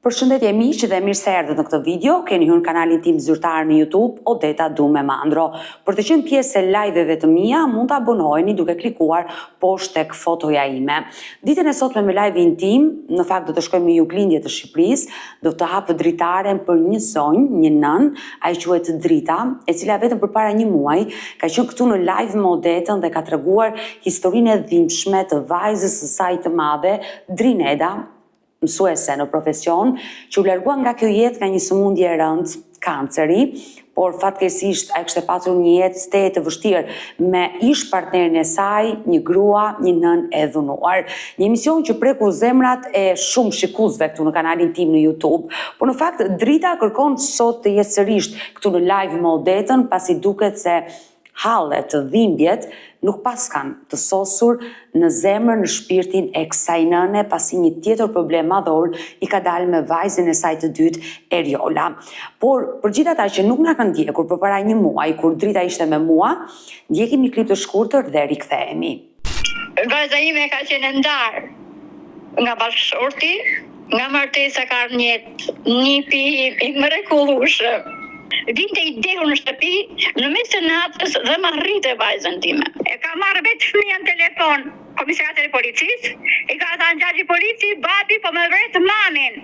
Përshëndetje miq dhe mirë se erdhët në këtë video. Keni hyrë në kanalin tim zyrtar në YouTube, Odeta Dume Mandro. Për të qenë pjesë e live-eve të mia, mund të abonoheni duke klikuar poshtë tek fotoja ime. Ditën e sotme me live-in tim, në fakt do të shkojmë në Juglindje të Shqipërisë, do të hap dritaren për një zonjë, një nën, ai quhet Drita, e cila vetëm përpara një muaji ka qenë këtu në live me Odetën dhe ka treguar historinë e dhimbshme të vajzës së saj të madhe, Drineda, mësuese në profesion, që u largua nga kjo jetë nga një sëmundje e rëndë, kanceri, por fatkeqësisht ai kishte pasur një jetë të vështirë me ish partnerin e saj, një grua, një nën e dhunuar. Një emision që preku zemrat e shumë shikuesve këtu në kanalin tim në YouTube, por në fakt Drita kërkon sot të jetë sërish këtu në live me Odetën, pasi duket se hallet të dhimbjet nuk pas kanë të sosur në zemrën, në shpirtin e kësaj nëne, pasi një tjetër problem madhor i ka dalë me vajzën e saj të dytë, Eriola. Por për gjithë ata që nuk na kanë ndjekur përpara një muaji kur Drita ishte me mua, ndjekim një klip të shkurtër dhe rikthehemi. Vajza ime ka qenë ndarë nga bashkëshorti, nga martesa ka ardhur nipi i mrekullueshëm. Vinte i dehur në shtëpi në mes të natës dhe më rrite vajzën time. E ka marrë vetë fëmijën telefon komisariatit e policisë, i ka thënë gjaxhi polici, babi po më vret mamin.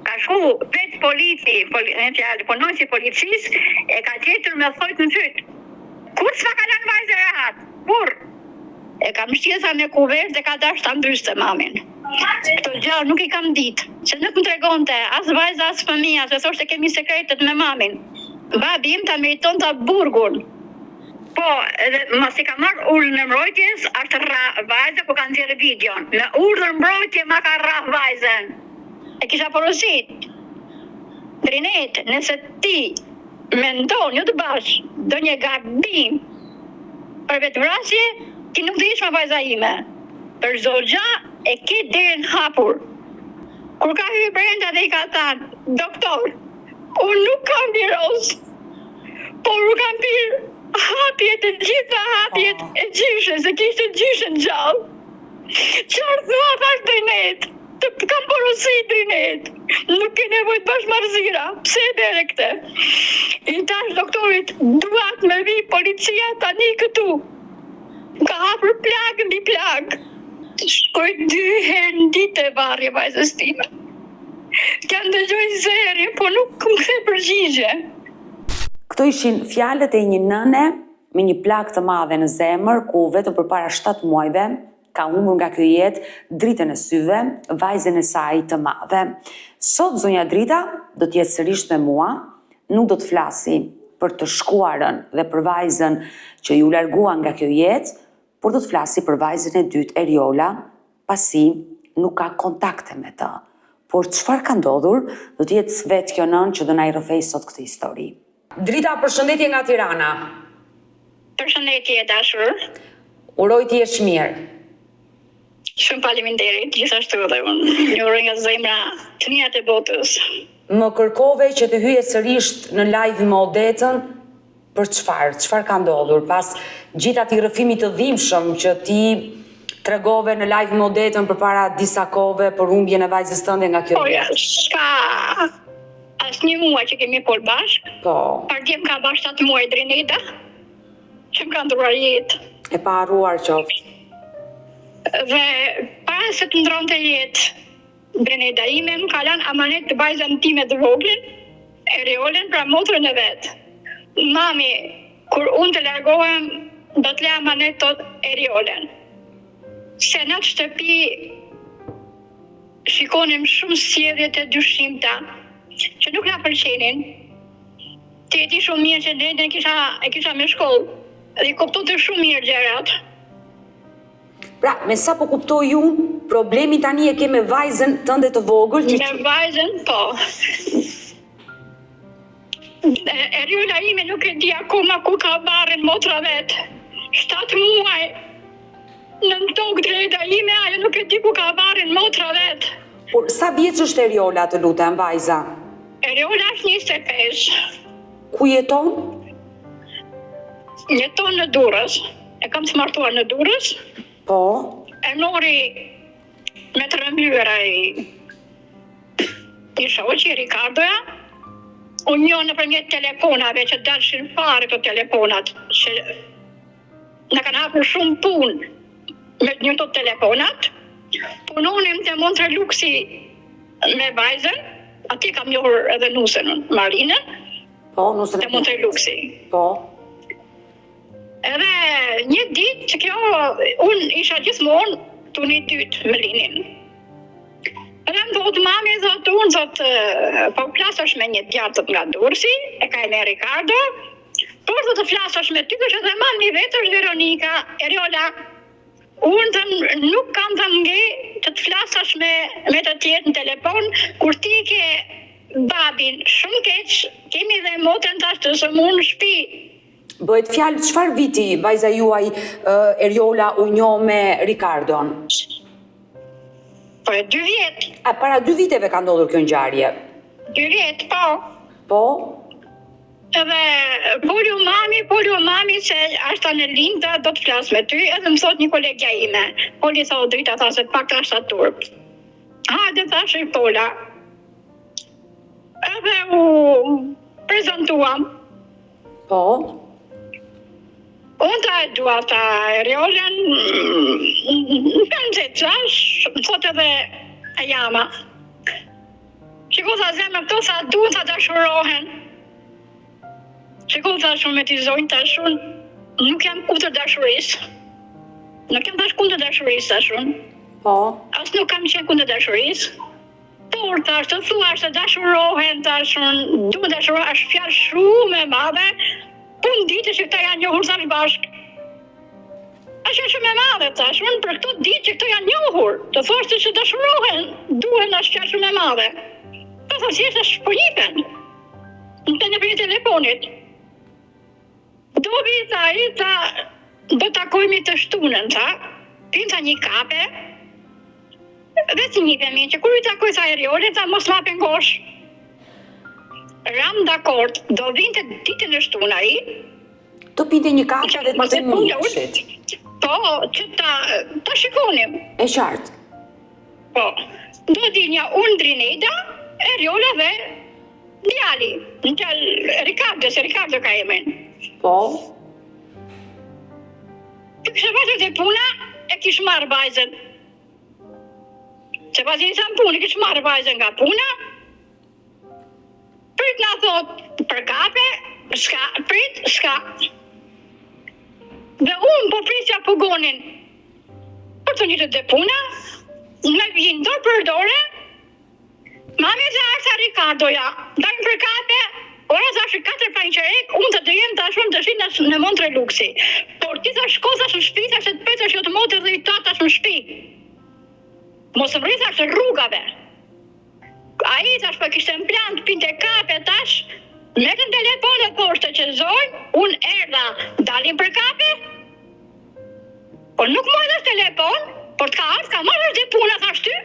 Ka shku vetë polici, punonjësi policisë, e ka gjetur me thojt në fyt. Kur s'ma ka lënë vajzë rehat? Kur? E ka mështjesa me kuvert dhe ka dash ta mbyste mamin. Këto gjallë nuk i kam ditë, se nuk më tregonte as vajza as fëmija, se thoshte kemi sekretet me mamin. Babi im ta meriton ta burgun. Po, edhe mas i ka marrë urdhër në mbrojtjes, është rrah vajza ku kanë nxjerrë videon. Në urdhër mbrojtje ma ka rrah vajzën. E kisha porosit. Drinet, nëse ti mendon jo të bash, do një gabim për vetvrasje, ti nuk do ish me vajza ime. Për çdo gjë e ke derën hapur. Kur ka hyrë brenda dhe i ka thënë, doktor, unë nuk kam viroz, por u kam pirë hapjet e gjitha hapjet e gjyshes, se kishte gjyshen gjallë. Qarë thua thash Drinet, të kam porosit Drinet, nuk ke nevojë të bash marzira, pse e bere këte? I thash doktorit, duat me vi policia tani këtu. Ka hapur plagë mbi plagë. Shkoj 2 herë në ditë e varje vajzës time. Kanë dëgjoj zeri, po nuk më kthe përgjigje. Këto ishin fjalët e një nëne me një plagë të madhe në zemër, ku vetëm përpara 7 muajve ka humbur nga kjo jetë dritën e syve, vajzën e saj të madhe. Sot zonja Drita do të jetë sërish me mua, nuk do të flasi për të shkuarën dhe për vajzën që ju largua nga kjo jetë, por do të flasi për vajzën e dytë, Eriola, pasi nuk ka kontakte me të. Por çfarë ka ndodhur, do të jetë vetë kjo nën që do na i rrëfej sot këtë histori. Drita, përshëndetje nga Tirana. Përshëndetje dashur. Uroj të jesh mirë. Shumë faleminderit, gjithashtu dhe unë. Një uroj nga zemra të mirët e botës. Më kërkove që të hyje sërish në live me Odetën, për çfarë ka ndodhur, pas gjithë atij rrëfimi të dhimbshëm që ti tregove në live me Odetën përpara disa kohëve për humbjen e vajzës tënde nga kjo. Po ja, s'ka asnjë muaj që kemi pol bashk. Po. Partiem ka bashkë 7 muaj Drineda, që më ka ndruar jetë. E pa harruar qoftë. Dhe para se të ndronte jetë Drineda ime, më ka lënë amanet të vajzën time të voglin, Eriolën, pra motrën e vet. Mami, kur unë të largohem, do të le amanet tot Eriolën. Se në të shtëpi shikonim shumë sjelljet e dyshimta, që nuk na pëlqenin. Ti e di shumë mirë që Drineden e kisha me shkollë, dhe i kuptonte shumë mirë gjërat. Pra, me sa po kuptoj unë, problemi tani e ke me vajzën tënde të vogël që... Me vajzën, po. Eriola ime nuk e di akoma ku ka varrin motra vetë. 7 muaj në tokë Drineda ime, ajo nuk e di ku ka varrin motra vetë. Por sa vjeç është Eriola, të lutem, vajza? Eriola është 25. Ku jeton? Jeton në Durrës. E kam të martuar në Durrës. Po. E mori me të rëmbyer i shoqi Ricardoja, unë njoh nëpërmjet telefonave që dalshin fare këto telefonat, që na kanë hapur shumë punë me një të telefonat. Punonim të Montreluxi me vajzën, ati kam njohur edhe nusën, Marinën, Po, nusën të Montreluxi. Po. Edhe një ditë që kjo, unë isha gjithmonë të një dytë me Linin. Edhe më thotë mami, thotë unë, thotë, po flasësh me një djatët nga Durrësi, e ka e me Ricardo, por thotë flasësh me ty, është edhe mami vetë është Veronika, Eriola, unë të nuk kam të nge që të flasësh me të tjetë në telefon, kur ti ke babin shumë keq, kemi dhe motën tash të sëmun në shtëpi. Bëhet fjalë çfarë viti vajza juaj Eriola u njoh me Ricardon? Po 2 vjet. A para 2 viteve ka ndodhur kjo ngjarje? 2 vjet, po. Po. Edhe polio mami se ashta në linda do të flas me ty, edhe më thot një kolegja ime. Poli tha o drita, tha se pak ashta turp. Hajde thash i Pola. Edhe u prezentuam. Po. Unë ta e dua ta Eriolën, në kanë zeqash, më thot edhe e jama. Shiko tha zemë këto, tha duhet ta dashurohen. Shiko tha shumë me t'i zojnë tashun, nuk jam kundër dashurisë. Nuk jam tash kundër dashurisë tashun. Po. As nuk kam qenë kundër dashurisë. Por tash të thuash të dashurohen tashun, duhet dashurohen, është fjalë shumë e madhe. Punë ditë që këta janë njohur tash bashkë. Është shumë e madhe tash, unë për këto ditë që këto janë njohur, të thoshte që dashurohen, duhen është fjalë shumë e madhe. Po thosh si është shpënjipen. Në për telefonit. Dobi tha, do takojmi të shtunën, tha, pinta një kape, dhe si një themi, që kur i takoj tha Eriole, tha mos ma pengosh. Ram dakord, do vinte ditën e shtunë ai. Do pinte një kafe dhe të njëshit. Po, që ta shikonim. E qartë. Po, do dilnja unë Drineda, Eriola dhe djali, në qëllë Ricardo, se Ricardo ka emrin. Po. Të kështë pasur të puna, e kishë marrë vajzën. Se pas i sa në punë, kishë marrë vajzën nga puna, prit nga thot, për kape, s'ka. Dhe unë po prisja pugonin, për të njëtë dhe puna, me vinë dorë për dore, mami dhe arsa Ricardoja, dajmë për kape, ora zash 4 panqerek, unë të dëjem të ashun të shinë në Montreluxi. Por ti sa shkozash në shpi, sa që të pecash jo të motë dhe i tatash në shpi. Mos më rrithash rrugave. A i tash për kishtë në plan të pinte kape tash, me të në telefon e poshtë që zojnë, unë erdha dalim për kape, por nuk më edhe telefon, por të ka ardhë, ka marrë dhe puna thash ty,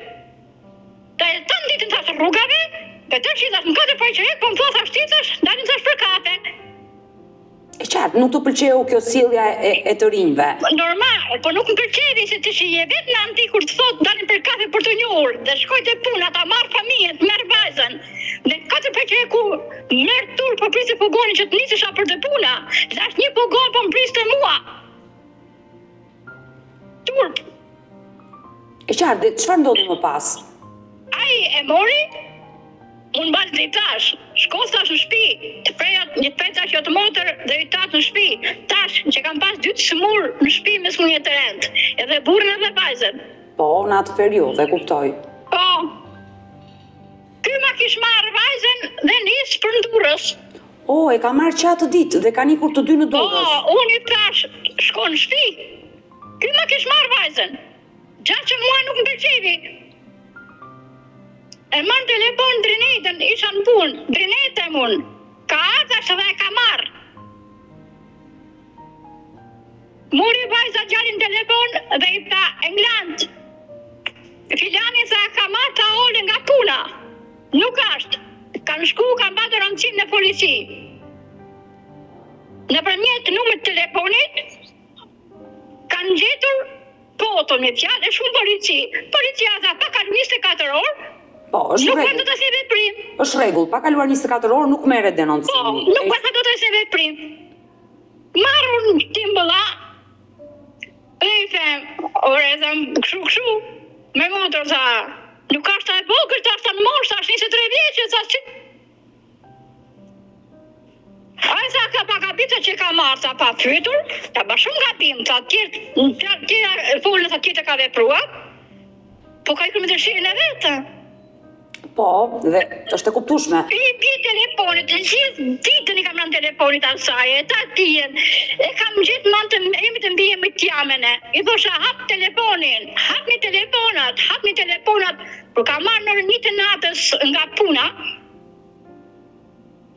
dhe të në ditën tash rrugave, dhe të shi tash në 4 panqerek, po më thua thash ti tash, dalim tash për kape. E qartë, nuk të pëlqeu kjo sjellja e të rinjve. Normal, po nuk më pëlqevi se të shije vetë në anti kur të thot dalim për kafe për të njohur, dhe shkoj të puna, ta marrë familjen, të merr vajzën. Dhe 4 panqereku merr tur po prisë pugonin që të nisesha për të puna. Dhe është një pugon po më priste mua. Turp. E qartë, dhe çfarë ndodhi më pas? Ai e mori, unë balë dritash, shkos tash në shpi, të prejat një pecash jo të motër dhe i tatë në shpi, tash që kam pas 2 smur në shpi me smunje të rend, edhe burën edhe vajzën. Po, në atë periudhë, e kuptoj. Po, ky ma kish marrë vajzën dhe nisë për Durrës. O, e ka marrë qatë ditë dhe ka nikur të dy në Durrës. Po, unë i tash, shko në shpi, ky ma kish marrë vajzën, gjatë që mua nuk më pëlqevi. E marrë telefon Drinetën, isha në punë, Drinete unë, ka ardhash dhe e ka marrë. Muri vajza gjallin telefon dhe i tha England. Filani tha ka marrë ta ole nga puna. Nuk ashtë. Kanë shku, kanë batu rëndësim në polici. Nëpërmjet numrit telefonit, kanë gjetur foton me fjalë e shumë polici. Policia tha pa kanë 24 orë, Po, është Nuk rregull. do të se veprim. Është rregull, pa kaluar 24 orë nuk merret Po, denoncimi. nuk do të se veprim. Marrun timbëlla, dhe i them, ore, them, këshu, me motor, tha, nuk ashtë e vogël, ashtë në mosh, ashtë 23 vjeqe, tha, që... A i tha, ka pa kapita që ka marrë, tha, pa fytur, ta ba shumë gabim, tha, tjera folën, tha, tjeta ka veprua, po ka i kërë me të shirën e vetë. Po, dhe është e kuptueshme. I bje telefonit, gjithë ditën i kam rënë telefonit asaj, e ta tijen, e kam gjithë jemi të mbije më t'jamene. I thosha, hap telefonin, hapni telefonat, por ka marrë në orën 1 të natës nga puna,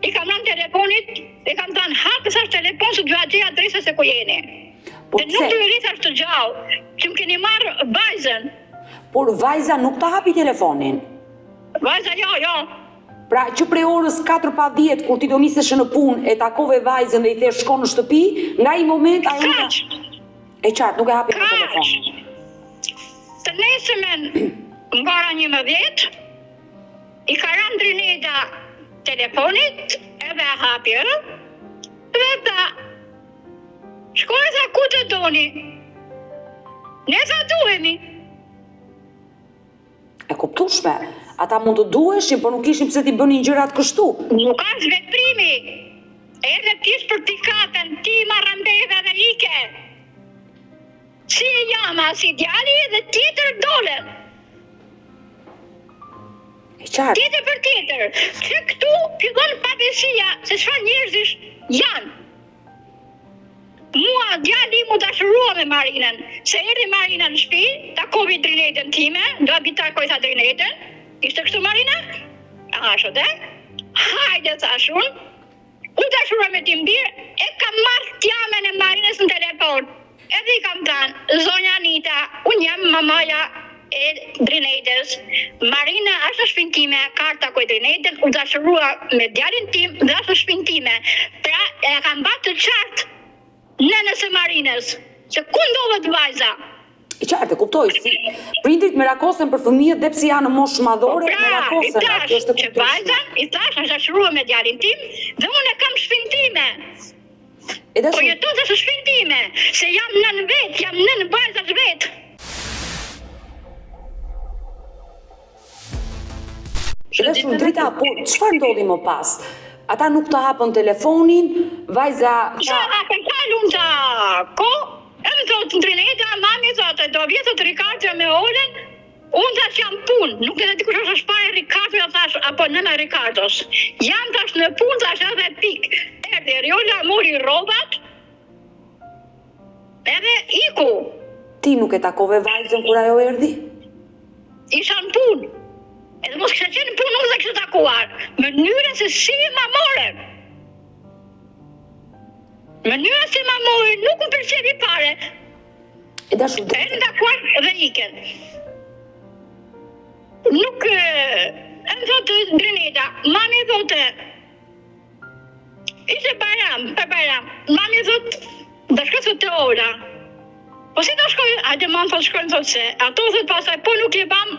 i kam rënë telefonit, i kam thënë, hap sa telefon se duha gjej adresën se ku jeni. Po Dhe nuk pse? të rritha të gjallë, që më keni marrë vajzën. Por vajza nuk ta hapi telefonin. Vajza, jo. Pra që prej orës 4:10 kur ti do nisesh në punë e takove vajzën dhe i the shko në shtëpi, nga i moment ajo Kaq. e qartë nuk e hapi në telefon. Të nesëmen nga ora 11, i ka rënë Drineda telefonit, edhe e hapi, dhe tha, shkoj tha ku të doni, ne tha duhemi. E kuptueshme. Ata mund të duheshin, por nuk ishin pse ti bënin gjërat kështu. Nuk është veprimi, edhe ti shpërtikatën, ti marrëmbeve dhe ike. Si e jama, si djali dhe tjetër dole. E qartë. Tjetër për tjetër, që këtu fillon pabesia se çfarë njerëzish janë. Mua djali mu dashurua me Marinën, se erdhi Marina në shtëpi, takovi Drinedën time, do abitakoj tha Drinedën, ishte kështu Marina? Ashtu dhe? Hajde thashun, u dashurua me timbir, e kam marrë t'jamen e Marinës në telefon. Edhe i kam thënë, zonja Anita, unë jam mamaja e Drinedës. Marina është në shtëpinë time, ka takoj Drinedën, u dashurua me djalin tim dhe është në shtëpinë time. Pra e kam bërë të qartë nënës e Marinës, se ku ndodhet vajza? E qartë, e kuptoj, si prindrit merakosen për fëmijët dhe pse janë në moshë madhore, Pra, i merakosen, atë është e tash që kuptueshme. vajza, i tash është dashurua me djalin tim dhe unë e kam shtëpinë time. E Po dashur, jeton të shtëpinë time, se jam nën vet, jam nën vajzës vet. e dashur Drita, por çfarë ndodhi më pas? Ata nuk të hapën telefonin, vajza Qa hapën kalun ta ko, e më thotë Drineda, mami thotë, do vjetët Ricardo me Olen, unë tash jam punë, nuk edhe dikush është shpare Ricardo, ja thash, apo nëna Ricardos. Jam tash në punë, tash edhe pik. Erdhi Riola, mori rrobat, edhe iku. ti nuk e takove vajzën kur ajo erdhi? Isha në punë. Edhe mos kështë qenë në punë, nuk dhe kështë takuar. Mënyra se si ma more. Mënyra se ma more, nuk më përqevi pare. E dashur E Drita, në takuar dhe iken. Nuk, e më thotë Drineda, mami thotë, ishte për Bajram, mami thotë, da shkoj thotë të Ola. Po si do shkoj, hajde mamë thotë shkojnë thotë se, ato thotë pasaj, po nuk je bam,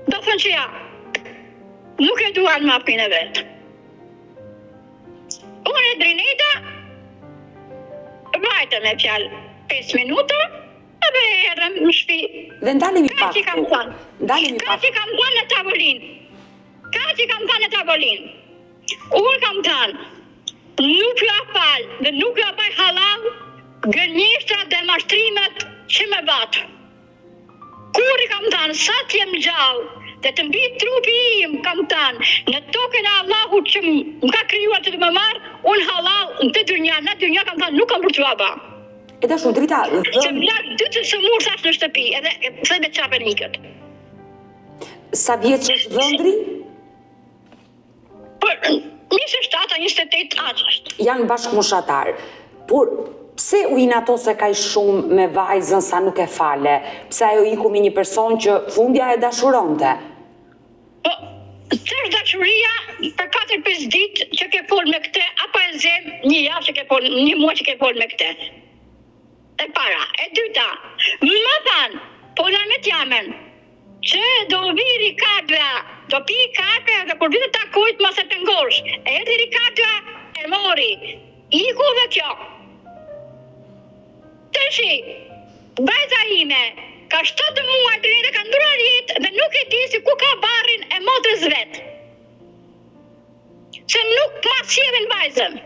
do thënë që ja, nuk e duan mapin e vetë. Unë e Drineda, vajte me fjalë 5 minuta, edhe erëm në shtëpi. dhe ndalemi Ka pak që kam këtu. thënë. Ndalemi Ka pak. që kam thënë në tavolinë. Unë kam thënë, nuk ja falë dhe nuk ja baj halal gënjeshtrat dhe mashtrimet që me batë. Kur i kam thënë, sa t'jem gjallë dhe të mbi trupi im, kam thënë, në tokën e Allahut që më ka krijuar të më marë, unë halal në dynja kam thënë, nuk kam për t'u ba. E dashur Drita, Se më lartë 2 sëmur thash në shtëpi, edhe se me qapen ikët. sa vjeç është dhëndri? Por 27, 28 aq është. Janë bashkëmoshatar. Por pse u inatose kaq shumë me vajzën sa nuk e fale? Pse ajo iku me një person që fundja e dashuronte? Po, ç'është dashuria për 4-5 ditë që ke fol me këtë, apo e zem një javë që ke fol, një muaj që ke fol me këtë. E para, e dyta, më thanë, pola me t'jamen, që do vi Ricardoa, do pi kafe dhe kur vitë takojt mos e pengosh. Erdhi Ricardoa, e mori. Iku dhe kjo. Tëshi, vajza ime, ka 7 muaj Trinida ka ndruar jetë dhe nuk e di si ku ka barrin e motrës vet. Se nuk ma sjellin vajzën.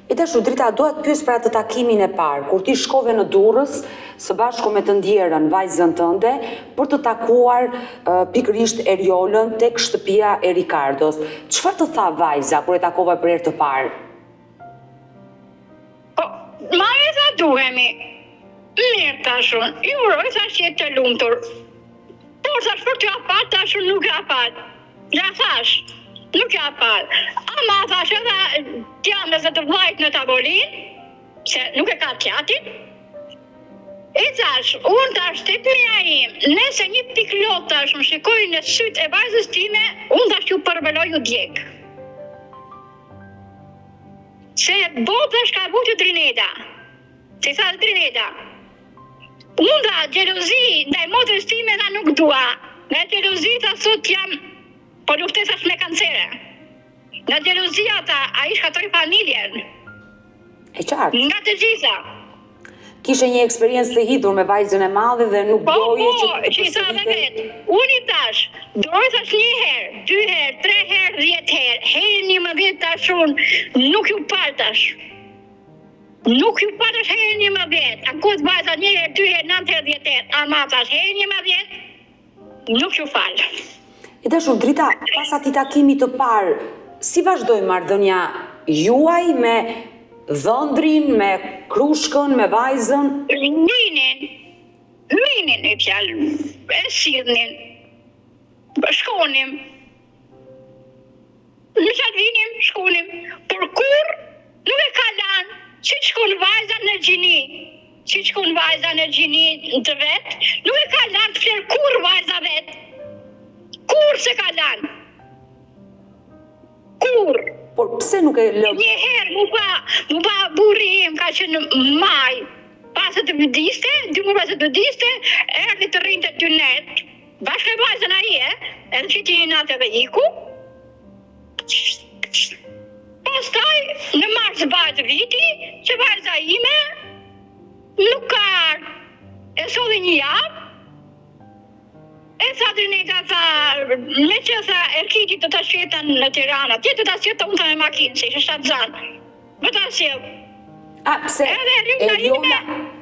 E tash Drita, doja të pyes për atë takimin e parë, kur ti shkove në Durrës së bashku me të ndjerën vajzën tënde për të takuar pikërisht Eriolën tek shtëpia e Ricardos. Çfarë të tha vajza kur e takova për herë të parë? Po, ma e tha duhemi. Mirë tashun, i uroj thash jetë të lumtur. Por thash për t'ja pat, tashun nuk ja pat. Ja thash. Nuk ja pat. Ama thash edhe t'jamës dhe të vllajt në tavolinë, se nuk e ka t'jatin. E thash, unë tash tek mija im, nëse një piklot tash më shikoj në sytë e vajzës time, unë tash ju përbeloj ju djeg. Se bota ka vutë Trinida. Se tha Trinida. Unë da gjelozi ndaj motrës time da nuk dua. Në gjelozi ta sot jam po luftesash me kancere. Nga gjelozia ta, a i shkatoj familjen. E qartë. Nga të gjitha. Kishe një eksperiencë të hidhur me vajzën e madhe dhe nuk doje që të që i tha dhe vetë. Unë i tash, dojë thash 1 herë, 2 herë, 3 herë, 10 herë. Herë 11 tashun, nuk ju paltash. Nuk ju paltash herë 11. Ankot vajza 1 herë, 2 herë, 9 herë, 10 herë. Ama tash herë 11, nuk ju falë. E dashur Drita, pas atij takimi të parë, si vazhdoi marrëdhënia juaj me dhëndrin, me krushkën, me vajzën? Minin e fjalë, e sillnin, shkonim. Në qatë vinim, shkonim, por kur nuk e ka lanë, si shkon vajza në gjini, të vetë, nuk e ka lanë të flerë kur vajza vetë. Kur se ka lanë? Kur? Por pse nuk e lë? Një herë mu pa burri im ka qenë maj. Pas të vdiste, 2 muaj pas të vdiste, erdhi të rrinte ty net. Bashkë me vajzën ai, edhe qiti një natë dhe iku. Pastaj, në mars vajzë viti, që vajza ime nuk ka e solli një javë. E sa Trinida tha, me që tha Erkiti të ta shjetan në Tirana, ti të ta shjetan unë të me makinë, se ishe 7 zanë. Më ta shjet. A, pse?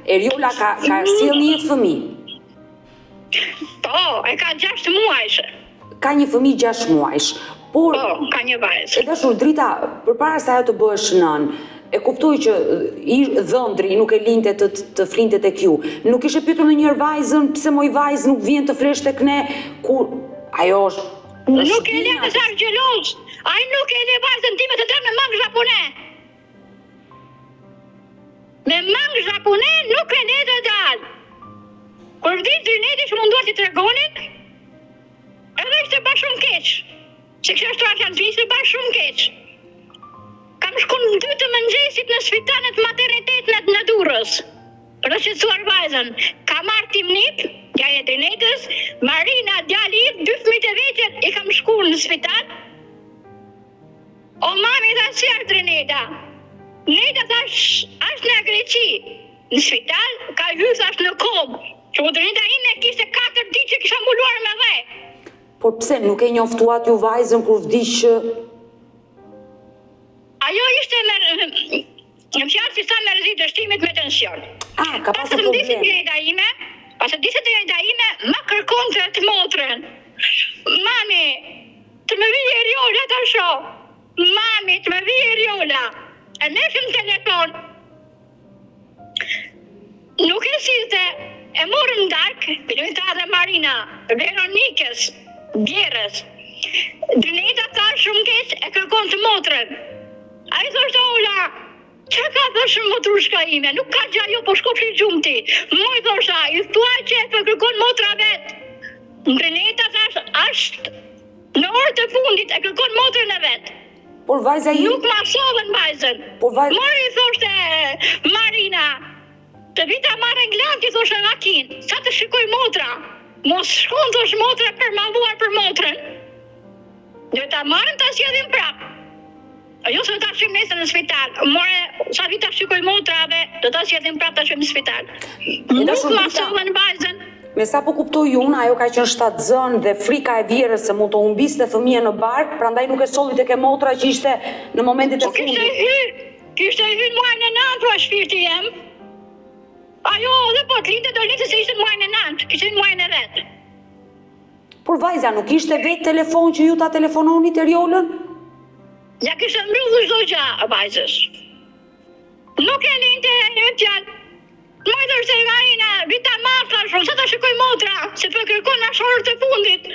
Eriola ka sjell një fëmijë. Po, e ka 6 muajshë. Ka një fëmijë 6 muajsh. Por, ka një vajzë. E dashur Drita, përpara se ajo të bëhesh nën, e kuptoj që dhëndri nuk e linte të flinte tek ju. Nuk ishe pyetur ndonjëherë vajzën, pse moj vajzë nuk vjen të flesh tek ne, kur ajo është nuk e le të zash gjeloz. Ai nuk e le vajzën time të dalë me mangë japone. Me mangë japone nuk e le të dalë. Kur vdi Trineti që munduar t'i tregonin, edhe ishte bashkë shumë keq. Se kështë ashtu janë vishtë bashkë shumë keq. Kam shku në 2 të mëngjesit në spitalet maternitet në Durrës. Për të shqetësuar vajzën. Ka marrë Timnip, djalë e Trinetës, Marina, djali i 2 fëmijët e vegjël, i kam shku në spital. O mami tha si është Trineta. Neta thash, është në Greqi. Në spital, ka hyrë thash në kom. Që Trineta ime kishte 4 ditë që kisha mbuluar me dhe. Por pse nuk e njoftuat ju vajzën kur vdiq? Ajo ishte në fjalë si sa me rrezik dështimit me tension. Ka pasur problem. Pas të disë Trineta ime, ma kërkon të motrën. Mami, të më vijë Eriola të sho. Mami, të më vijë Eriola. E neshëm telefon. Nuk e silte, e morën darkë, Pilita dhe Marina, Veronikës, Bjerës. Trineta tha shumë keq e kërkon të motrën. A i thoshtë Ola, që ka thëshë motrushka ime? Nuk ka gjajo, po shkopshi gjumti. Moj thosha, i thua që e kërkon motra vetë. Trineta thash, ashtë në orë të fundit e kërkon motrën e vetë. Por vajza i... Nuk ma sovën vajzën. Mori thoshte Marina, të vita marrë nglanti thoshtë makinë, sa të shikoj motra. Mos shkon të është motra për malluar për motrën. Dhe ta marrën ta sjedhin prap. Jo se ta shim nesër në spital. More, sa vita shikoj motrave, do ta sjedhin prap ta shim në spital. Nuk ma sollën vajzën. Me sa po kuptoj unë, ajo ka qenë shtatzën dhe frika e vjerës se mund të humbiste fëmijën në bark, prandaj nuk e solli tek e motra që ishte në momentet e fundit. Kishte hyrë muajin e 9 pra shpirti jem. Ajo dhe po të linte do linte se ishte muajin e 9, kishte muajin e 10. Por vajza nuk ishte vetë telefon që ju ta telefononit Eriolën? Ja kishte mbyllur çdo gjë vajzës. Nuk e linte një fjalë. Mojtër se Marina, vita marta, sa ta shikoj motra, se për kërkon ashorët e fundit.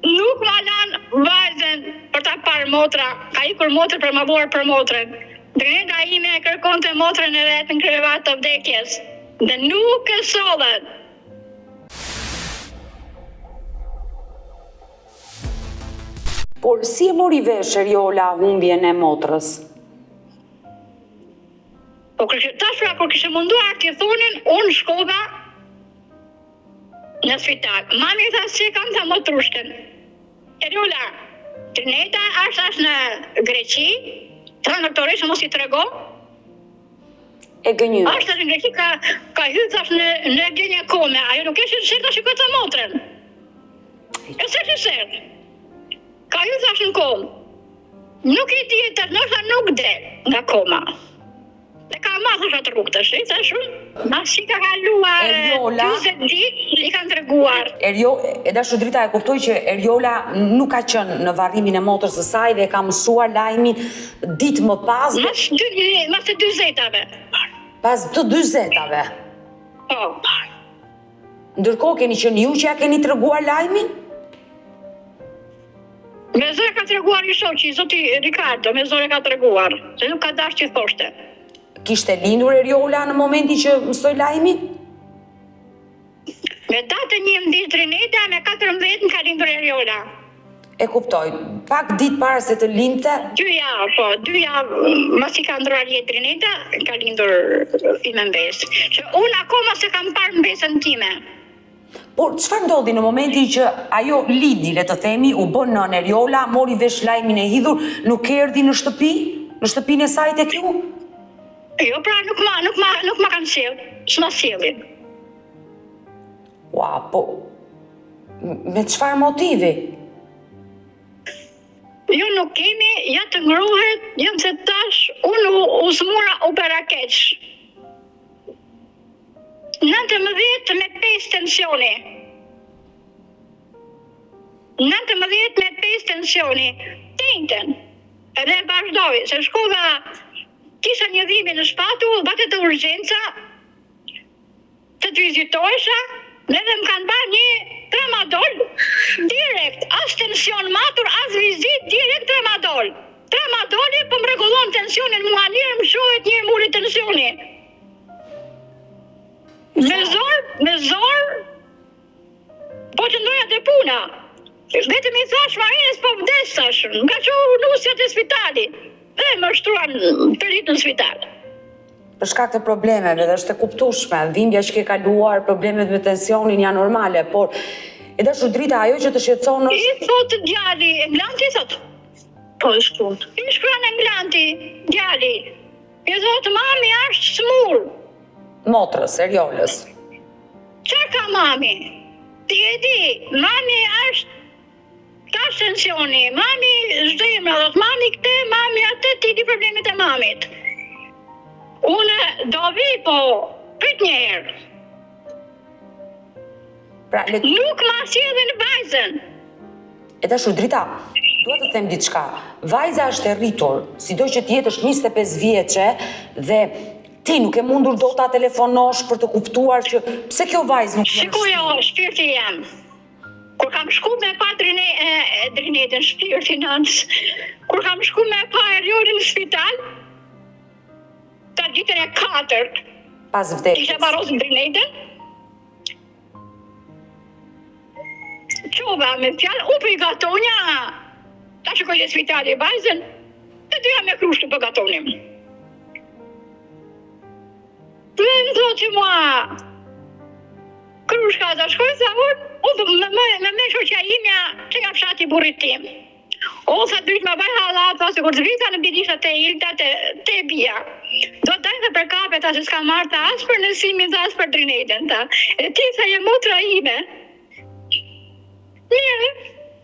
Nuk ma lan vajzën për ta parë motra, ka ikur motrë për ma borë për motrën. Drejta ime e kërkon të motrën e vetë në krevat të vdekjes, dhe nuk e sollën. Por si e mori vesh Eriola humbjen e motrës? Po tashra kur kishte munduar t'i thonin, unë shkova në spital. Mami tha se kam ta motrushkën. Eriola, Trineta është në Greqi, thënë doktoresha mos i trego. E gënjur. Është në Greqi ka hyrë thash në gjenje kome, ajo nuk e shirë ta shikoj të motrën. E se që sërë. Ka hyrë thash në komë. Nuk i tjetër, nështë nuk del nga koma. Dhe ka marrë atë rrugë të shi, të shumë. Masi ka kaluar 20 ditë, i kanë treguar. E dashu drita e kuptoj që Eriola nuk ka qenë në varrimin e motrës së saj dhe ka mësuar lajmin ditë më pas. Mas të 40-ave. Pas të 40-ave? Po. Ndërkohë keni qenë ju që ja keni treguar lajmin? Me zore ka treguar i shoqi, zoti Ricardo, me zore ka treguar, se nuk ka dash që thoshte. Kishte lindur Eriola në momentin që mësoj lajmin? Me datën 11 Trineta, me 14 ka lindur Eriola. E kuptoj, pak ditë para se të linte? 2 javë, mas i ka ndruar jetë Trineta, ka lindur ime mbes. Që unë akoma se kam parë mbesën time. Por çfarë ndodhi në momentin që ajo lindi, le të themi, u bën nën Eriola, mori vesh lajmin e hidhur, nuk erdhi në shtëpi? Në shtëpinë e saj tek ju? Jo, pra nuk ma kanë sjellë, s'ma sjellin. Ua, po, me çfarë motivi? Jo, nuk kemi, ja të ngrohet, jam se tash, unë u smura opera keq. 19 me 5 tensioni. 19 me 5 tensioni. Tinten. Edhe vazhdoj, se shkova, kisha një dhime në shpatu, vate të urgjenca, të vizitoesha, dhe më kanë ba një tramadol, direkt, as tension matur, as vizit, direkt tramadol. Tramadoli po më rregullon tensionin mua, njërë më shohet, njërë muri tensioni. Me zor, po që ndoja të puna. Vetëm i thash Marinës po vdes tash, nga që nusjat e spitalit. Dhe më shtruan përit në spital. Për shkak të problemeve dhe është e kuptueshme, dhimbja që ke kaluar, problemet me tensionin janë normale, por e dashu drita ajo që të shqetëson është... I thot djali, Englanti thot? Po, i shkruan. I shkruan Englanti, djali. I thot, mami është smur. Motrës, Eriolës. Çfarë ka mami? Ti e di, mami është tash tensioni, mami zhdemra, dhët mami këte, mami atë, ti di problemet e mamit. Unë do vi, po, prit një herë. Pra, nuk ma sjellin vajzën. E dashur drita, dua të them diçka. Vajza është e rritur, sido që të jetë është 25 vjeçe dhe ti nuk e mundur do ta telefonosh për të kuptuar që pse kjo vajzë nuk Shikojo, shpirti jam. Kur kam shku me pa Drinetën, shpirtin nëns, kur kam shku me pa Eriolën në spital, ta ditën e 4, pas vdekjes. Isha barosën Drinetën, qova me fjalë, u për i gatonja, ta shkoj e spitali e vajzën, të dyja me krushtë për gatonim. Dhe më thotë që mua, krushka, ta shkoj sa unë me shoqja imja që nga fshati burrit tim. O, sa të vitë më bëj halat, se kur të vita në bilisha të Ilda, të bia. Do të dajnë për kape, ta që s'ka marrë ta as për nësimin, ta as për drinetën, ta. E ti sa je motra ime. Mirë,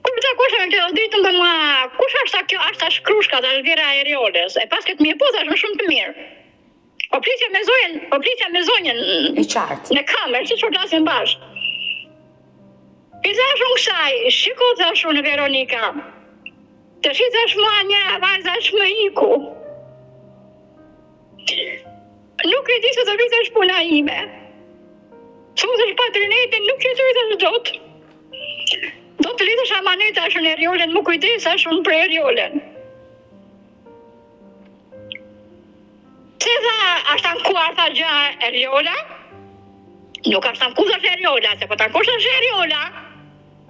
kur ta kusha në këtë ditë më mua, kush është kjo, është ta shkrushka, ta shvira aerioles, e pas këtë mirë po, ta shumë të mirë. Po plisja me zonjën E qartë. në kamerë, që që flasin bashkë. I thash unë kësaj, shiko thash unë Veronika, të shi thash mua një vajza më iku. Nuk e di se të vitesh puna ime. Su të shpa të rinetin, nuk e të vitesh dot. Do të lidhësh amaneta shë në eriolen, më kujdesa shumë për eriolen. Se tha, ashtë ankuar tha gjë eriola, nuk ashtë ankuar tha eriola, se po të ankuar tha eriola,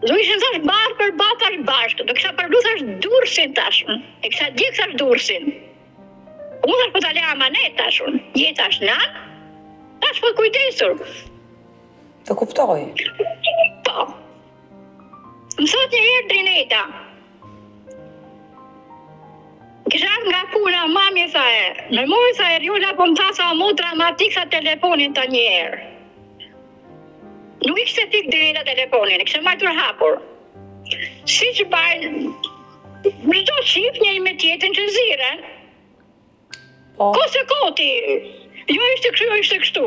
do ishin thash barë për batar bashkë, do kisha përdu thash dursin tashun, e kisha djekë thash dursin. Unë thash po të le amanet tashun, jetë ashtë nanë, tash po kujdesur. Të kuptoj. Po. Më thot një herë Drineta, kisha nga puna, mami sa e, në moj sa e rjolla po më tha sa motra ma tiksa telefonin të një herë. Nuk i kështë tik Drineta telefonin, i kështë majtur hapur. Si që bajnë, çdo qif një me tjetën që ziren. Po. Kose koti, jo ishte kështu, jo ishte kështu.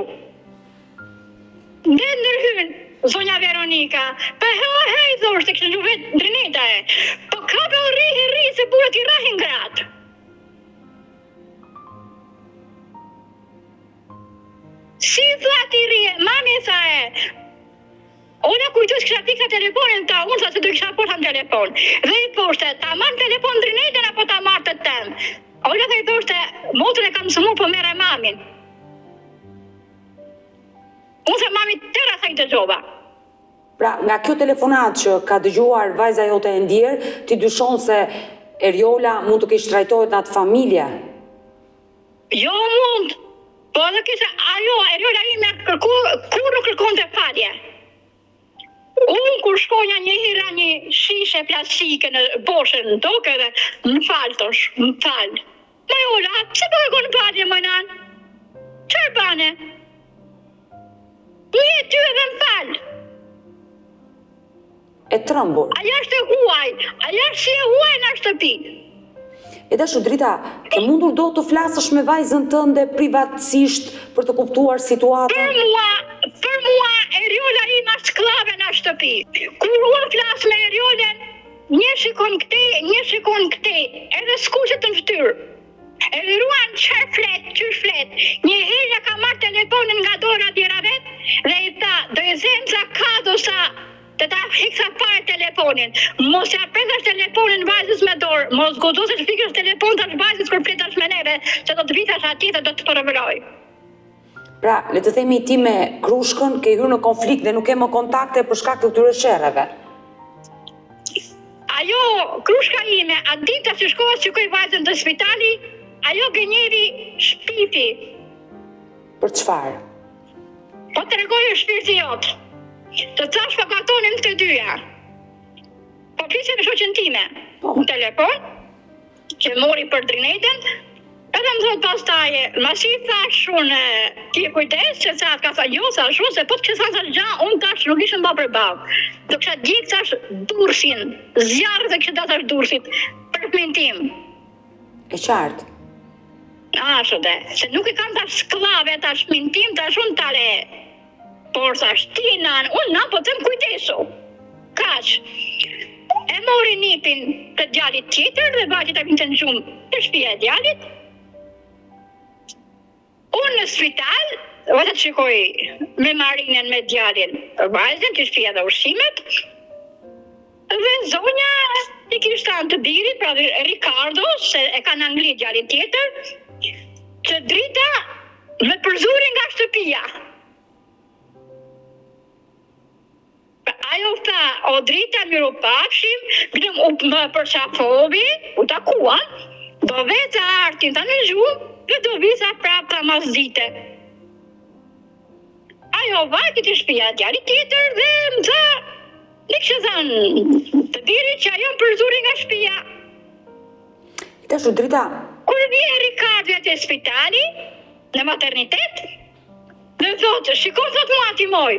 Dhe ndërhyn, zonja Veronika, pa hej, thoshte, kështë në vetë Drineta e, po ka për rri, se burët i rahin gratë. Si tha ti rrie, mami tha e, ona kujtus kisha tiksa telefonin ta, unë sa se do kisha porta në telefon. Dhe i thoshte, ta marrë telefon Drinetën apo ta marrë të tem. Ona dhe i thoshte, motrën e kam së mu po mere mamin. Unë se mami tëra sa i të gjova. Pra, nga kjo telefonat që ka dëgjuar vajza jote e ndjerë, ti dyshon se Eriola mund të kishë trajtohet në atë familje? Jo mund, po edhe kisha, ajo, Eriola ime kur nuk kërkon të falje. Unë kur shkonja një hira një shishe plastike në boshën në tokë edhe më falë tosh, më falë. Ma Jola, pse po kërkon falje më nanë? Qërë bane? Një ty edhe më falë. E trëmbur. Aja është e huaj, aja është si e huaj në shtëpi. E dashu Drita, ke mundur do të flasësh me vajzën tënde privatësisht për të kuptuar situatën? Për mua, Eriola ima sklave në shtëpi. Kur unë flas me Eriolen, një shikon këte, edhe skuqet të në ftyrë. Edhe ruan që flet, një herë ka marrë telefonin nga dora tjera vetë, dhe i tha, do i zemë sa kado sa, të ta hiksa parë telefonin. Mos ja pretash telefonin vajzës me dorë, mos godosesh fikësh telefon tash vajzës kur fletash me neve, se do të vitash atje dhe do të përvëroj. Pra, le të themi ti me Krushkën ke hyrë në konflikt dhe nuk ke më kontakte për shkak të këtyre sherreve. Ajo, Krushka ime, atë dita që shkohet që koj vajzën të spitali, ajo gënjeri shpiti. Për çfarë? Po të regojë shpirti jotë. Të thash po gatonin të dyja. Po plisje me shoqen time. Në telefon, që mori për Drinetën, edhe më thot pastaje, masi thash unë, ti e kujdes, që sa ka tha jo, sa shumë, se po të kësa sa gja, unë tash nuk ishën ba për bavë. Do kësha djekë tash dursin, zjarë dhe kësha tash dursit, për fëmin tim. E qartë. Ashtë dhe, se nuk i kam tash sklave tash fëmin tim, tash unë tale. Por thash ti nan, unë na po të më kujdesu. Kaq. E mori nipin të djalit tjetër dhe vajti të vinë të gjumë të shtëpia e djalit. Unë në spital, vëtë të shikoj me Marinën me djalin vajzën të shtëpia dhe ushqimet. Dhe zonja i kishtë anë të birit, pra Ricardo, se e ka në Angli djalin tjetër, që Drita me përzurin nga shtëpia. Ajo tha, o Drita miru pafshim, gdëm më përqafovi, u takuan, do vetë artin të në gjumë, dhe do visa prapë të mas dite. ajo vajti të shtëpia, djali tjetër dhe më tha, ne kështë thënë, të diri që ajo më përzuri nga shtëpia. Tash drita. Kur vjen Ricardo te spitali, në maternitet, dhe thotë, shikon thotë mua ti moj.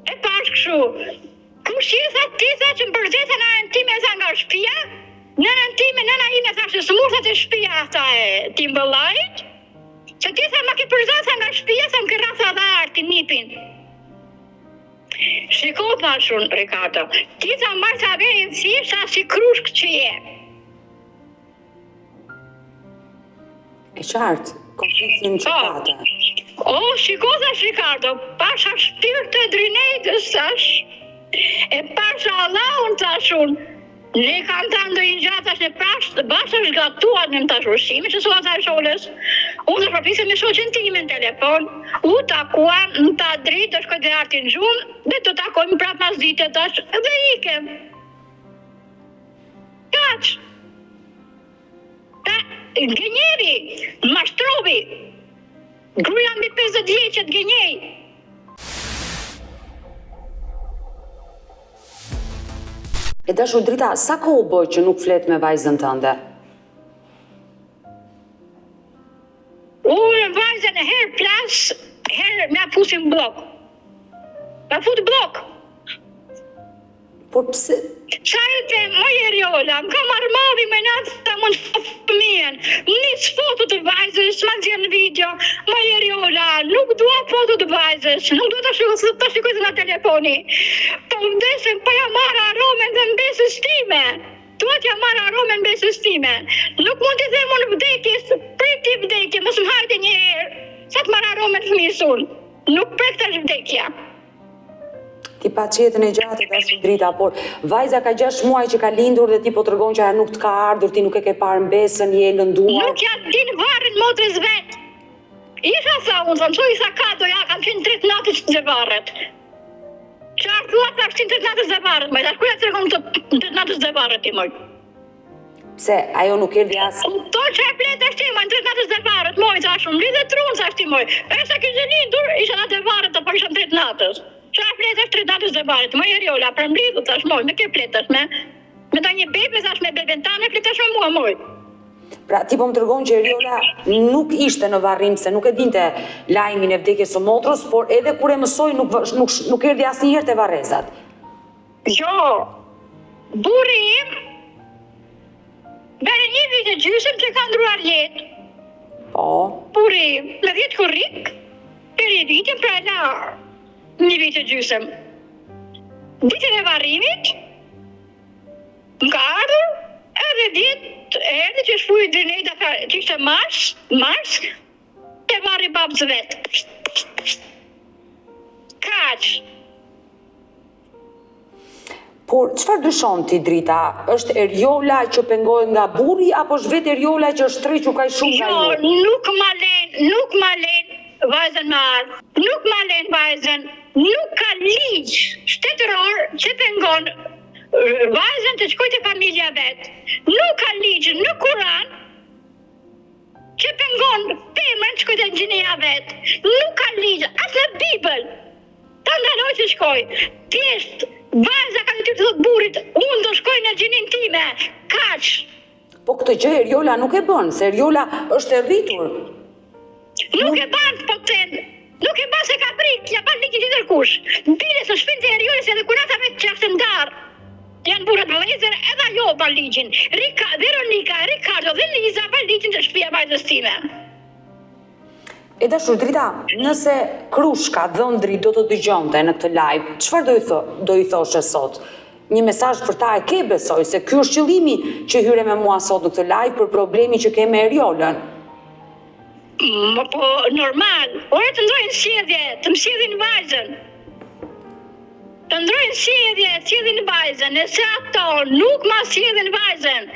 E pash kështu. Kush je tha ti tha që më përzeta nënën time tha nga shtëpia? Nënën time, nëna ime thashë smurthat e shtëpia tha e Timbëllajit. Që ti tha ma ke përzeta nga shtëpia sa më ke rratha dha arti nipin. Shiko thashun Ricardo, ti tha marrë tha vejnë thjeshta si krushk që je. E qartë, konfliktin që pata. O, shiko thash Ricardo, pasha shtirë të drinejtës thash, e pasha Allahun thashun, ne kam të ndojnë gjatash në prashtë, bashkë është gatuar në më tash ushqime, që sua thash olës, unë të propisë me shoqen time në telefon, u takuam në ta dritë, të shkoj dhe artin gjumë, dhe të takojmë prap mas dite tash, dhe ikem. Kaq. Gënjeri, mashtrovi, gruja mbi 50 vjeqet gënjej. E dashu drita, sa kohë bëj që nuk flet me vajzën tënde? Unë vajzën herë plas, herë me pusin blok. Me fut blok. Por pse? Sajte, moj Eriola, më ka marrë mavi me natë të mund fëmijën. Nis foto të vajzës, ma në video. Moj Eriola, nuk dua foto të vajzës, nuk dua të shikoj nga telefoni. Po vdesem, po ja marrë aromen dhe mbesës time. Dua t'ja marrë aromen mbesës time. Nuk mund t'i them unë vdekjes, priti vdekje, mos më hajde një herë. Sa të marrë aromen fëmijës unë. Nuk prek tash vdekja. Ti pa qetën e gjatë dhe ashtu drita, por vajza ka 6 muaj që ka lindur dhe ti po tregon që ajo nuk të ka ardhur, ti nuk e ke parë mbesën, je lënduar. Nuk ja din varrin motrës vet. Isha sa unë, thëmë, isa ka do ja, kam qenë 3 natës të varret. Qarë thua ta kështin 3 natës të varret, moj, kuja të regon të 3 natës të varret ti, moj. Pse, ajo nuk erdi asë? To që e fletë ashti, moj, në 3 natës të varret, moj, ta shumë, lidhe trunë, sa ashti, moj. E sa kështë lindur, isha natë të varret, apo isha 3 natës. Qa fletë është 3 natës dhe varet, më Eriola, pra mblidhu, thash moj, me ke fletë është me ta një bebe, thash me beben tane, fletë është me mua moj. Pra, ti po më tregon që Eriola nuk ishte në varrim, se nuk e dinte lajmin e vdekjes së motrës, por edhe kur e mësoi nuk erdhi asnjëherë te varrezat. Jo, burri im, bere 1 vit e gjysëm që ka ndruar jetë. Po. Burri im, me 10 korrik, për 1 vitin pra la 1 vit e gjysëm. Ditën e varrimit, më ka ardhur, edhe ditë erdhi që shfuj drinejta që ishte mars, e varri babës vetë. Kaq. Por, çfarë dyshon ti drita? Është Eriola që pengohet nga burri, apo është vetë Eriola që është trequr kaq shumë nga ju? Jo, nuk ma len vajzën me ardhë. Nuk ma len vajzën. Nuk ka ligj shtetëror që pengon vajzën të shkojë te familja vet. Nuk ka ligj në Kur'an që pengon femrën të shkojë te gjinia vet. Nuk ka ligj as në Bibël. Ta ndaloj të shkoj. Thjesht vajza ka detyrë të thotë burrit, unë do shkoj në gjinin time. Kaq. Po këtë gjë Eriola nuk e bën, se Eriola është e rritur. Nuk e ban po ten. Nuk e ban se ka prit, ja ban ligjin tjetër kush. Bile së shpinë të Erioles edhe kunata vetë që ashtë ndarë. Janë burat vëllezër edhe ajo ban ligjin. Veronika, Ricardo dhe Liza ban ligjin të shtëpia vajzës time. E dashur drita, nëse Krushka Dhëndri do të dëgjonte në këtë live, çfarë do i thoshe sot? Një mesazh për ta e ke besoj, se ky është qëllimi që hyre me mua sot në këtë live për problemin që ke me Eriolën. Po normal, ore të ndrojnë sjellje, të më sjellin vajzën. Të ndrojnë sjellje, sjellin vajzën, nëse ato nuk ma sjellin vajzën,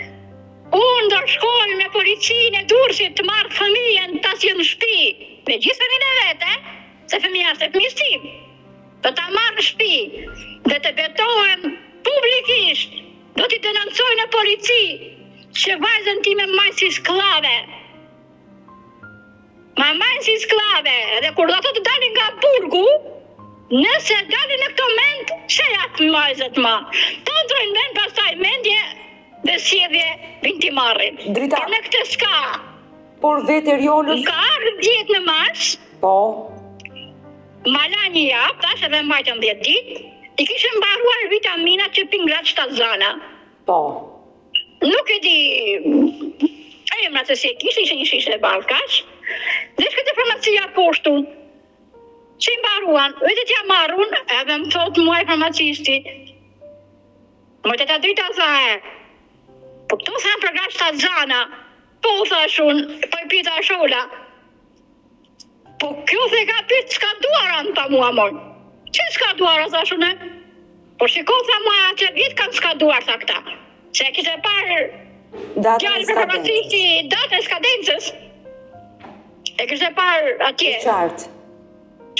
unë do shkoj me policinë e Durrësit të marrë fëmijën ta sjell në shtëpi. Me gjithë fëmijën e vet, se fëmija është e fëmijës tim. Do ta marrë në shtëpi dhe të betohem publikisht, do t'i denoncoj në polici që vajzën time mbaj si skllave. Ma majnë si sklave, dhe kur do të dalin nga burgu, nëse dalin në këto mend, se jatë majzët ma. Të ndrojnë mend, pastaj mendje dhe sjellje vinë t'i marrin. Drita. Por në këtë s'ka. Por vetë Eriolës? Ka ardhur 10 në mars. Po. Ma la një javë, tash edhe mbajtën 10 ditë, i kishën mbaruar vitaminat që pin gratë shtazana. Po. Nuk e di emrat se si e kishte, ishte një shishe e ballkash. Dhe shkëtë farmacia poshtu. Që i mbaruan, vetë t'ja marrun, edhe më thot muaj farmacisti. Më të Drita tha e. Po këto thanë për gratë shtazana. Po thashun, po i pita shola. Po kjo dhe ka pitë s'ka duara në ta mua moj. Që s'ka duara, thashun e? Po shiko, tha mua, që vitë kanë s'ka duar, tha këta. Se kishte parë gjallë për farmacisti datën e skadencës. E kishte parë atje. E qartë.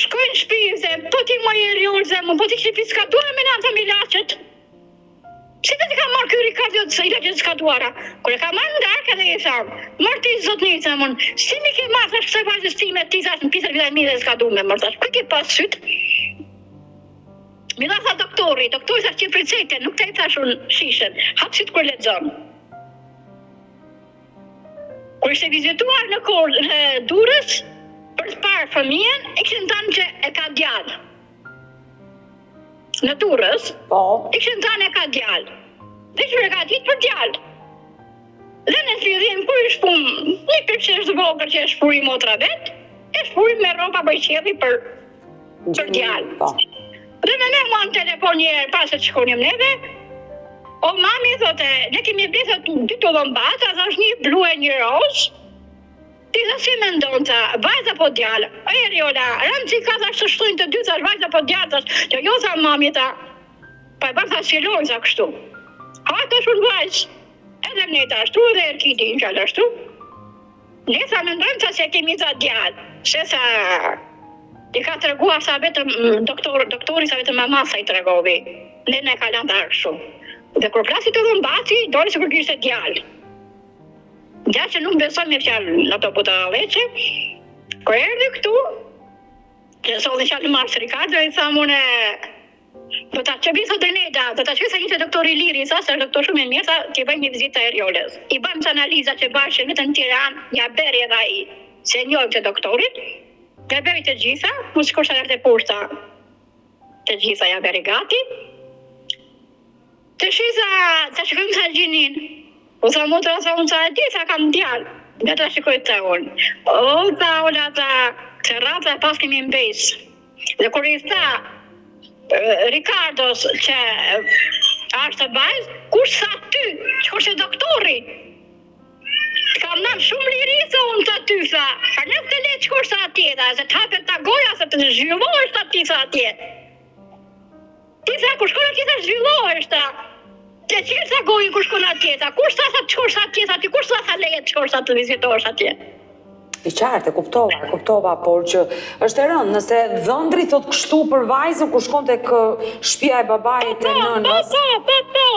Shkojnë në shtëpi dhe po ti më Eriol dhe më po ti kishte s'ka duara me nanë thëm ilaqet. Si të ka marrë ky Ricardo se ilaqet s'ka duara. Kur e ka marrë ndark edhe i thamë, marrë ti zotnica mon, si mi ke marrë thash kësaj vajzës time, ti thash në pisër vitamine dhe s'ka du me marrë thash. Ku ke pas syt? Mi dha tha doktori thash që precete, nuk te i thash unë shishen, hap syt kur lexon. Kur ishte vizituar në Durrës, për të parë fëmijën, e kishin thënë që e ka djalë. Në Durrës, po. E kishin thënë e ka djalë. Dhe që e ka ditë për djalë. Dhe në fillim, kur i shpum një përqesh të vogël që e shpuri motra vetë, e shpuri me ropa bëjqevi për djalë. Po. Dhe me me mua në telefon një herë pas e të shkonim neve, o mami thote, ne kemi bletët 2 tullëmbata, thash një blu e një rozë, ti dhe si me ndonë, tha, vajza po djallë, Eriola, Ramzi ka thash të shtojnë të dy, thash, vajza po djallë, thash, jo, tha mami, tha, pa e bërë tha silojnë, tha kështu. Hajtë është unë vajzë, edhe ne të ashtu, dhe Erkiti në gjallë ashtu. Ne tha me ndonë, tha, se kemi tha djallë, se tha, i ka të reguar sa vetëm doktori, sa vetëm mama sa i të regovi. Ne ne ka lanë të arshu. Dhe kur plasi të dhëmbati, dori se kur kishte djallë. Djallë që nuk besoj me fjallë në ato puta veqe. Kur erdhi këtu, që solli fjallë Mars Ricardo, i tha mune, do ta qëbi sot Dreneta, do ta qëbi sa njëse doktori Liri, sa se doktor shumë e mirë, sa t'i bëjmë një vizitë të Eriolës. I bëjmë të analiza që bashkë në të në Tiranë, ja beri edhe ai, se njojmë të doktorit, ja beri të gjitha, mu shkosh të rrët e poshta, të gjitha ja beri gati. Të shiza, të shikojmë sa gjinin. U tha motra, tha unë sa e di, sa kam djallë. Nga të shikoj të unë. O, tha ola, tha, të rata e pas kemi mbesë. Dhe kur i tha, Ricardos që ashtë të bajzë, kush sa ty, që kush e doktori? Kam namë shumë liri, tha unë të ty, tha. Për në të le që kush sa atje, tha, se të hapet të goja, se të zhvillohësht ati, tha atje. Ti tha, kur shkon atje, tha, zhvillohësht, tha. Të qërë tha gojën kur shkon atje, tha, kur sa tha të shkosh atje, tha, ti kur sa tha lejet të shkosh atje të vizitosh atje. I qartë, kuptova, por që është e rëndë, nëse dhëndri thot kështu për vajzën kur shkon tek shtëpia e babait e nënës. Po.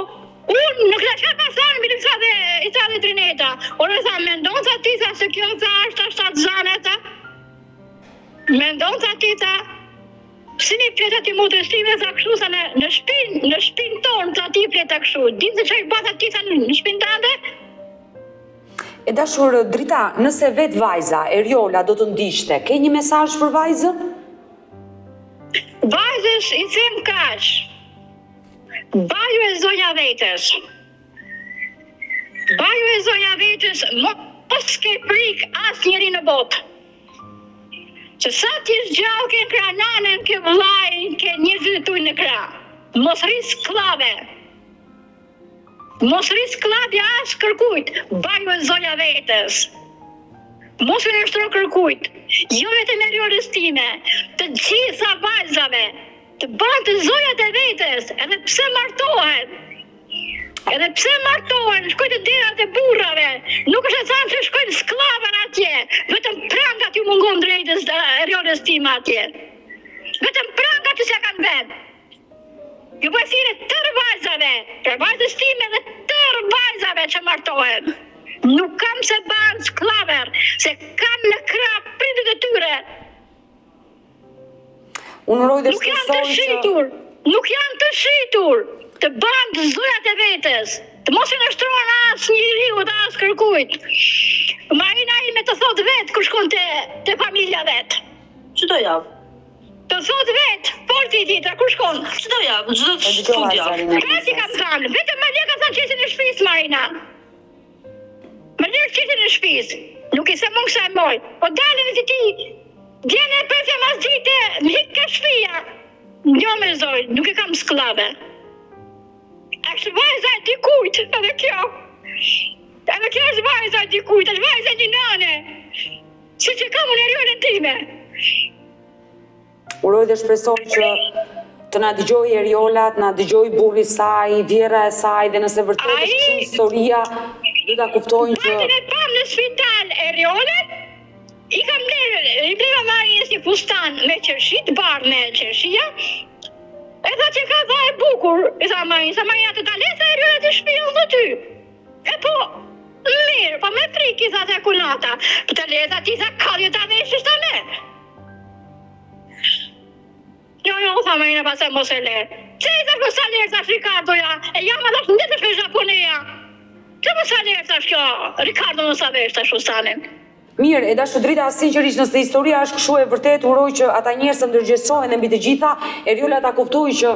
Unë nuk la çfarë pason, mi i tha dhe Dreneta. Unë tha, mendon tha ti, tha, se kjo tha është shtatzane, tha. Mendon tha ti, tha. Si një pleta ti motës time, tha kështu, tha në shpinë tonë, tha ti pleta kështu. Dinë se që i bata ti, tha në shpinë tante? E dashur Drita, nëse vetë vajza, Eriola, do të ndishte, ke një mesazh për vajzën? Vajzës i them kaq. Baju e zonja vetës. Baju e zonja vetës, mos ke prik as njeri në botë. Që sa t'jesh gjallë ke kra nanën, ke vllajën, ke njerëzit e tuaj në krah. Mos rris sklave. Mos rris sklave as kërkujt. Baju e zonja vetës. Mos u nështro kërkujt. Jo vetëm Eriolës time, të gjitha vajzave, të banë të zonjat e vetës, edhe pse martohen. Edhe pse martohen, shkojnë të derat e burrave, nuk është e thamë që shkojnë sklavën atje, vetëm prangat ju mungon drejtës Eriolës time atje. Vetëm prangat që se kanë vetë. Ju po e thire tërë vajzave, për vajzës time dhe tërë vajzave që martohen. Nuk kam se banë sklaver, se kam në krap prindit e tyre. Unë uroj dhe Nuk janë të shpresoj që... shitur, nuk janë të shitur, të banë zojat e vetës, të mos e nështronë asë njeriu të asë kërkujt. Marina ime të thot vetë kër shkon të familja vetë. Çdo javë. Të thot vetë, por ti titra, kur shkon? Çdo javë, çdo E dëgjova fund javë. Zarina Kati kam Princess. thënë, vetëm Maria ka thënë qesin e shtëpisë, Marina. Maria qesin e shtëpisë, nuk i se mund kësa e moj. Po dalën e si ti, djene e presja mas gjite, më hik ka shtëpia. Jo me zoj, nuk e kam sklave. Është vajza e dikujt, edhe kjo. Edhe kjo është vajza e dikujt, është vajza e një nane. Si që kam unë erionën time. Uroj dhe shpresoj që të na dëgjoj Eriola, të na dëgjoj burri i saj, vjera e saj, dhe nëse vërtet është kështu historia, do ta kuptojnë që Martin e pam në spital Erionën, i kam i bleva Marinës një fustan me qershi, të bardhë me qershia, e tha që ka dha e bukur, i tha Marinës, sa Marina të talesa Erionën të shpion dhe ty. E po, mirë, po me frikë i tha të kunata, po të leza ti tha kalje të aveshës të ne. Jo, tha Marina pas e mos e le. Që i thash mos a le, thash Ricardoja, e jam edhe së ndetë shme Japoneja. Që mos a le, thash kjo, Ricardo mos a vesh, thash Fustanin. mirë, e dashur drita, sinqerisht nëse historia është kështu e vërtet, uroj që ata njerëz të ndërgjegjësohen dhe mbi të gjitha, Eriola ta kuptoj që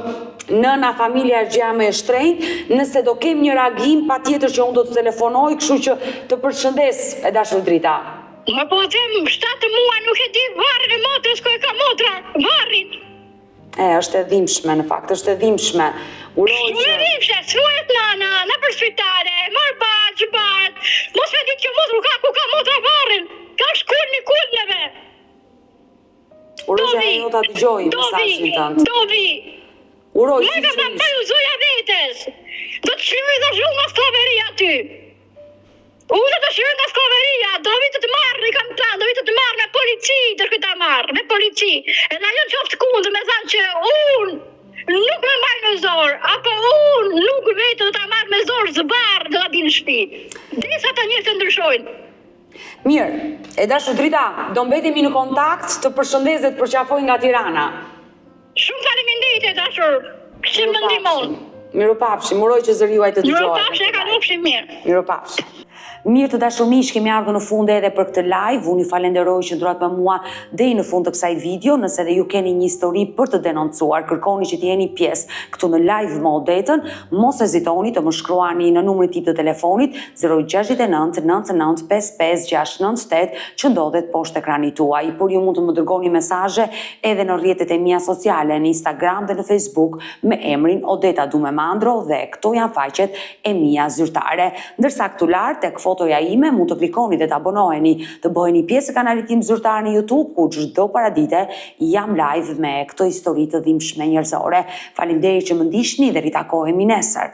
nëna familja është gjë më e shtrenjtë, nëse do kem një reagim, patjetër që unë do të telefonoj, kështu që të përshëndes, e dashur drita. Më po them 7 muaj nuk e di varrin e motrës ku e ka motra, varrin. Është e dhimbshme në fakt, është e dhimbshme. Uroj Shumë e që vimshe, thuhet nana, në për spitale, mor baç, mos me ditë që motru ka ku ka motra varrin. Ka shkullni kullneve. uroj që ajo ta dëgjojë mesazhin tënd. Do vi. Uroj Më ka thënë sinqerisht. pa ju zoja vetes. Do të shkruaj dhe shumë nga sklaveria aty. Unë të shkruaj nga sklaveria, do vi të marrë, i kam thënë, do vi të marrë me polici, do shkoj ta marrë, me polici. Edhe ajo qoftë kundër, me thënë që unë nuk me marrë me zorë, apo unë nuk vetë do ta marrë me zorë zbarë, do ta di në shtëpi. Derisa ata njerëz të ndryshojnë. Mirë, e dashur drita, do mbetemi në kontakt të përshëndeset përqafoj nga Tirana. Shumë faleminderit e dashur. Kështu më ndihmon. Miropafshim, uroj që zëri juaj të Ju dëgjohet. pafshë e kalofshim mirë. Miropafshim. Mirë të dashur miq, kemi ardhur në fund edhe për këtë live. Unë ju falenderoj që ndrohet me mua deri në fund të kësaj video. Nëse edhe ju keni një histori për të denoncuar, kërkoni që të jeni pjesë këtu në live me Odetën, mos hezitoni të më shkruani në numrin tim të telefonit 069 99 55 698 që ndodhet poshtë ekranit tuaj. Por ju mund të më dërgoni mesazhe edhe në rrjetet e mia sociale, në Instagram dhe në Facebook me emrin Odeta Dumemandro dhe këto janë faqet e mia zyrtare. Ndërsa këtu lart tek fotoja ime mund të klikoni dhe të abonoheni, të bëheni pjesë e kanalit tim zyrtar në YouTube, ku çdo paradite jam live me këto histori të dhimbshme njerëzore. Faleminderit që më ndiqni dhe ritakohemi nesër.